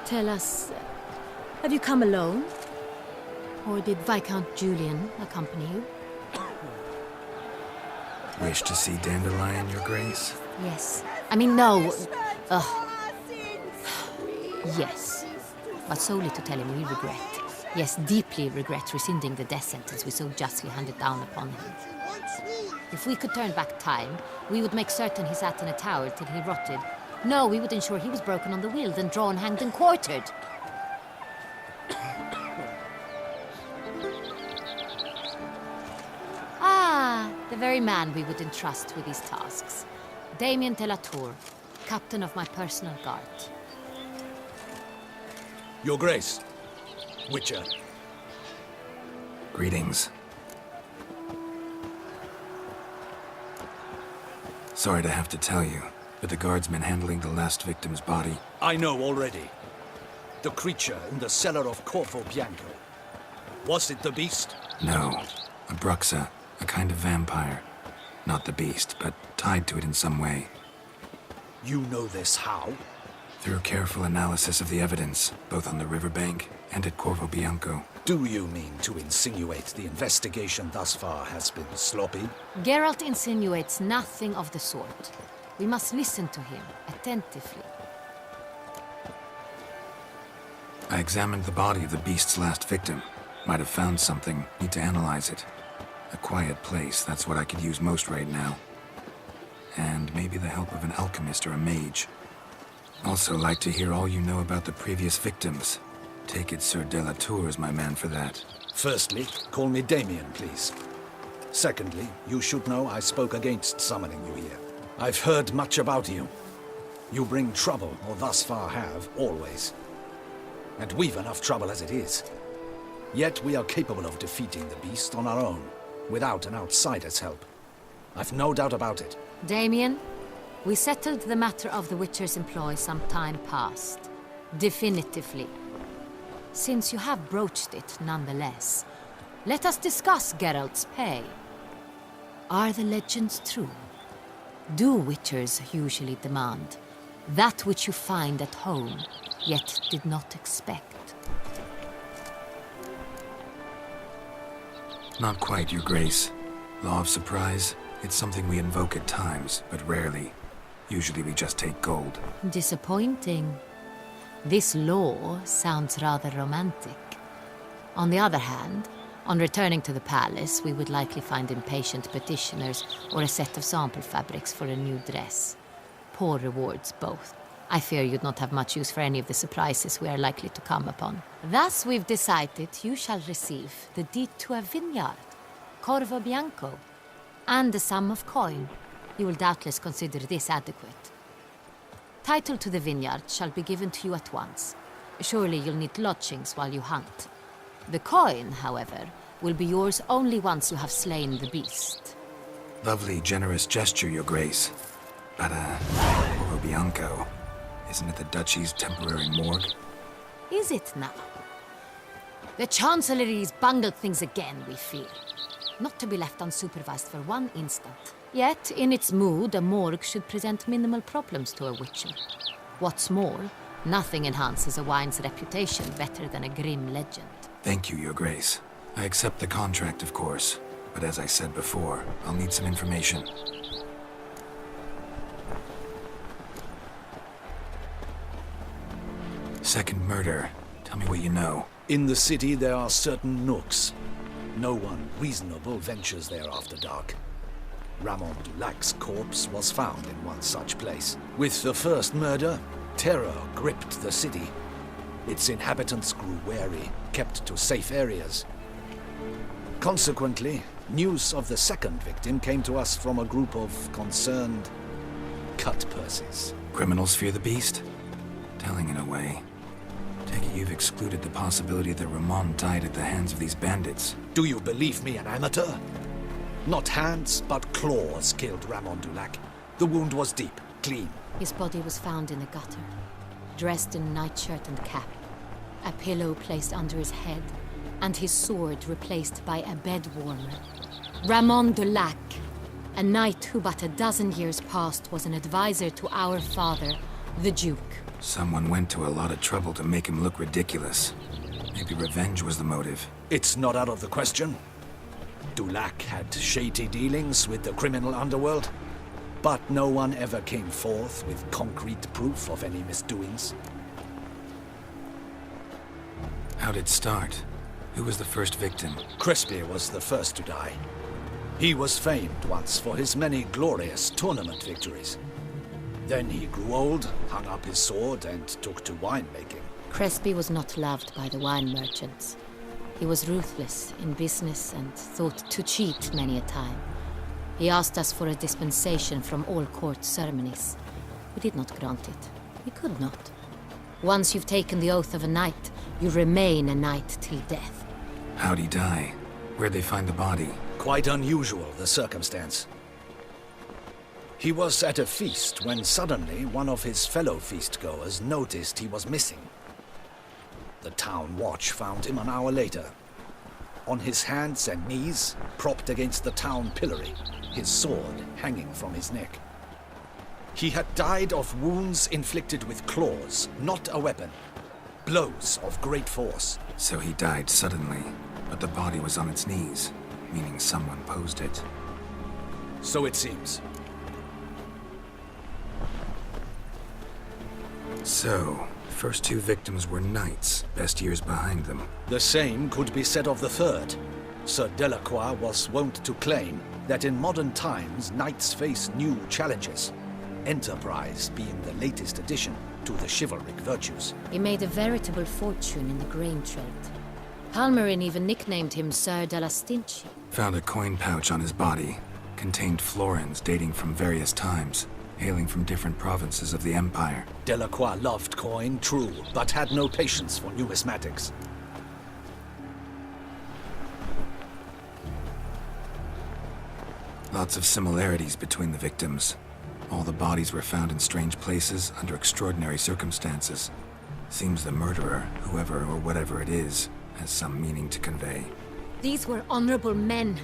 Tell us, have you come alone? Or did Viscount Julian accompany you? Wish to see Dandelion, Your Grace? Yes. I mean, no. Yes. But solely to tell him we regret. Yes, deeply regret rescinding the death sentence we so justly handed down upon him. If we could turn back time, we would make certain he sat in a tower till he rotted. No, we would ensure he was broken on the wheel, then drawn, hanged, and quartered. The very man we would entrust with these tasks. Damien de la Tour, captain of my personal guard. Your Grace. Witcher. Greetings. Sorry to have to tell you, but the guardsman handling the last victim's body... I know already. The creature in the cellar of Corvo Bianco. Was it the beast? No. A bruxa. A kind of vampire. Not the beast, but tied to it in some way. You know this how? Through careful analysis of the evidence, both on the riverbank and at Corvo Bianco. Do you mean to insinuate the investigation thus far has been sloppy? Geralt insinuates nothing of the sort. We must listen to him attentively. I examined the body of the beast's last victim. Might have found something. Need to analyze it. A quiet place, that's what I could use most right now. And maybe the help of an alchemist or a mage. Also like to hear all you know about the previous victims. Take it Sir de la Tour is my man for that. Firstly, call me Damien, please. Secondly, you should know I spoke against summoning you here. I've heard much about you. You bring trouble, or thus far have, always. And we've enough trouble as it is. Yet we are capable of defeating the beast on our own, without an outsider's help. I've no doubt about it. Damien, we settled the matter of the Witcher's employ some time past. Definitively. Since you have broached it nonetheless, let us discuss Geralt's pay. Are the legends true? Do Witchers usually demand that which you find at home, yet did not expect? Not quite, Your Grace. Law of surprise, it's something we invoke at times, but rarely. Usually we just take gold. Disappointing. This law sounds rather romantic. On the other hand, on returning to the palace, we would likely find impatient petitioners or a set of sample fabrics for a new dress. Poor rewards, both. I fear you'd not have much use for any of the surprises we are likely to come upon. Thus, we've decided you shall receive the deed to a vineyard, Corvo Bianco, and a sum of coin. You will doubtless consider this adequate. Title to the vineyard shall be given to you at once. Surely you'll need lodgings while you hunt. The coin, however, will be yours only once you have slain the beast. Lovely, generous gesture, Your Grace. But, Corvo Bianco, isn't it the Duchy's temporary morgue? Is it now? The Chancellery's bungled things again, we fear. Not to be left unsupervised for one instant. Yet, in its mood, a morgue should present minimal problems to a witcher. What's more, nothing enhances a wine's reputation better than a grim legend. Thank you, Your Grace. I accept the contract, of course. But as I said before, I'll need some information. Second murder. Tell me what you know. In the city, there are certain nooks. No one reasonable ventures there after dark. Ramon Dulac's corpse was found in one such place. With the first murder, terror gripped the city. Its inhabitants grew wary, kept to safe areas. Consequently, news of the second victim came to us from a group of concerned cut-purses. Criminals fear the beast? Telling in a way. Take it you've excluded the possibility that Ramon died at the hands of these bandits. Do you believe me an amateur? Not hands, but claws killed Ramon Dulac. The wound was deep, clean. His body was found in the gutter, dressed in nightshirt and cap, a pillow placed under his head, and his sword replaced by a bed warmer. Ramon Dulac, a knight who but a dozen years past was an advisor to our father, the Duke. Someone went to a lot of trouble to make him look ridiculous. Maybe revenge was the motive. It's not out of the question. Dulac had shady dealings with the criminal underworld, but no one ever came forth with concrete proof of any misdoings. How'd it start? Who was the first victim? Crespi was the first to die. He was famed once for his many glorious tournament victories. Then he grew old, hung up his sword, and took to winemaking. Crespi was not loved by the wine merchants. He was ruthless in business and thought to cheat many a time. He asked us for a dispensation from all court ceremonies. We did not grant it. We could not. Once you've taken the oath of a knight, you remain a knight till death. How'd he die? Where'd they find the body? Quite unusual, the circumstance. He was at a feast when suddenly one of his fellow feastgoers noticed he was missing. The town watch found him an hour later. On his hands and knees, propped against the town pillory, his sword hanging from his neck. He had died of wounds inflicted with claws, not a weapon. Blows of great force. So he died suddenly, but the body was on its knees, meaning someone posed it. So it seems. So, first two victims were knights, best years behind them. The same could be said of the third. Sir Delacroix was wont to claim that in modern times knights face new challenges, enterprise being the latest addition to the chivalric virtues. He made a veritable fortune in the grain trade. Palmerin even nicknamed him Sir de la Stinchi. Found a coin pouch on his body, contained florins dating from various times, hailing from different provinces of the Empire. Delacroix loved coin, true, but had no patience for numismatics. Lots of similarities between the victims. All the bodies were found in strange places under extraordinary circumstances. Seems the murderer, whoever or whatever it is, has some meaning to convey. These were honorable men.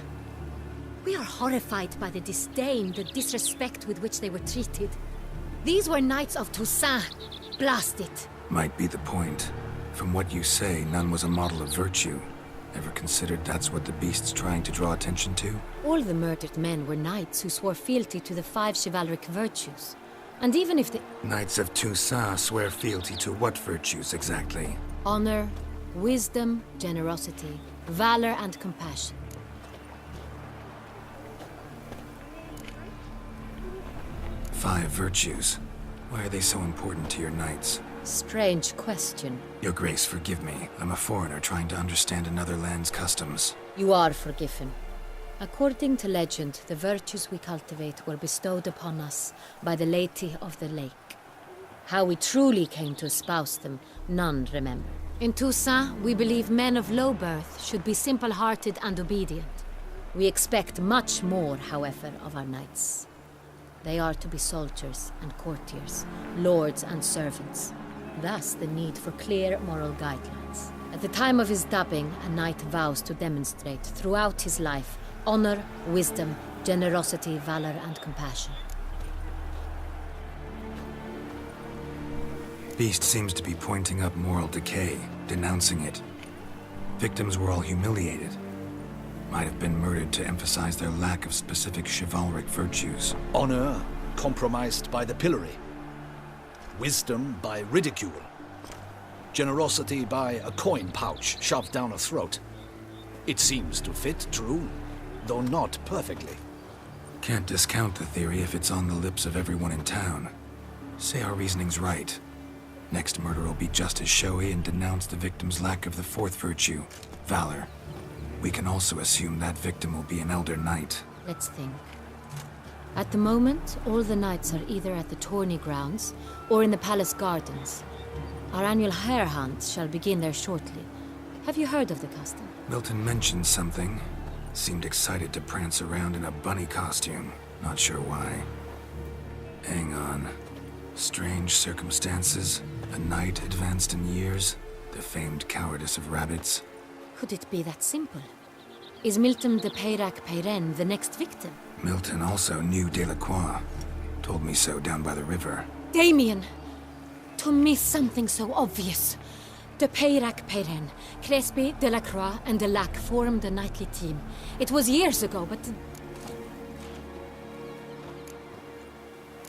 We are horrified by the disdain, the disrespect with which they were treated. These were knights of Toussaint. Blast it. Might be the point. From what you say, none was a model of virtue. Ever considered that's what the beast's trying to draw attention to? All the murdered men were knights who swore fealty to the 5 chivalric virtues. And even if the Knights of Toussaint swear fealty to what virtues exactly? honor, wisdom, generosity, valor, and compassion. Five virtues. Why are they so important to your knights? Strange question. Your Grace, forgive me. I'm a foreigner trying to understand another land's customs. You are forgiven. According to legend, the virtues we cultivate were bestowed upon us by the Lady of the Lake. How we truly came to espouse them, none remember. In Toussaint, we believe men of low birth should be simple-hearted and obedient. We expect much more, however, of our knights. They are to be soldiers and courtiers, lords and servants. Thus the need for clear moral guidelines. At the time of his dubbing, a knight vows to demonstrate throughout his life honor, wisdom, generosity, valor, and compassion. Beast seems to be pointing up moral decay, denouncing it. Victims were all humiliated. Might have been murdered to emphasize their lack of specific chivalric virtues. Honor compromised by the pillory. Wisdom by ridicule. Generosity by a coin pouch shoved down a throat. It seems to fit, true, though not perfectly. Can't discount the theory if it's on the lips of everyone in town. Say our reasoning's right. Next murder will be just as showy and denounce the victim's lack of the fourth virtue, valor. We can also assume that victim will be an elder knight. Let's think. At the moment, all the knights are either at the tourney grounds or in the palace gardens. Our annual hare hunt shall begin there shortly. Have you heard of the custom? Milton mentioned something. Seemed excited to prance around in a bunny costume. Not sure why. Hang on. Strange circumstances. A knight advanced in years. The famed cowardice of rabbits. Could it be that simple? Is Milton de Peyrac-Peyren the next victim? Milton also knew Delacroix. Told me so down by the river. Damien! to miss something so obvious. De Peyrac-Perrin, Crespi, Delacroix, and Delac formed a nightly team. It was years ago, but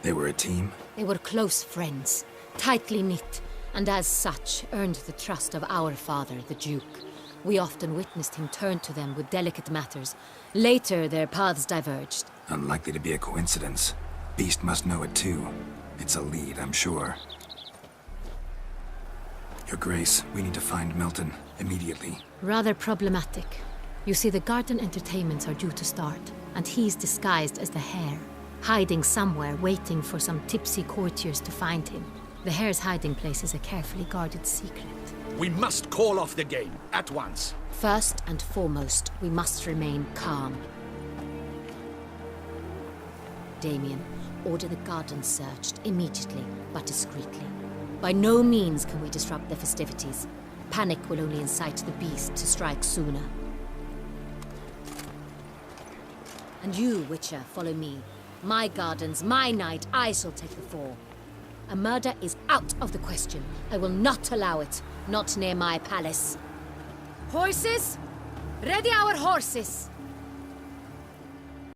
They were a team? they were close friends, tightly knit, and as such earned the trust of our father, the Duke. We often witnessed him turn to them with delicate matters. Later, their paths diverged. Unlikely to be a coincidence. Beast must know it too. It's a lead, I'm sure. Your Grace, we need to find Milton, immediately. Rather problematic. You see, the garden entertainments are due to start, and he's disguised as the Hare, hiding somewhere, waiting for some tipsy courtiers to find him. The Hare's hiding place is a carefully guarded secret. We must call off the game, at once. First and foremost, we must remain calm. Damien, order the garden searched immediately, but discreetly. By no means can we disrupt the festivities. Panic will only incite the beast to strike sooner. And you, Witcher, follow me. My gardens, my night, I shall take the fall. A murder is out of the question. I will not allow it. Not near my palace. Horses? Ready our horses!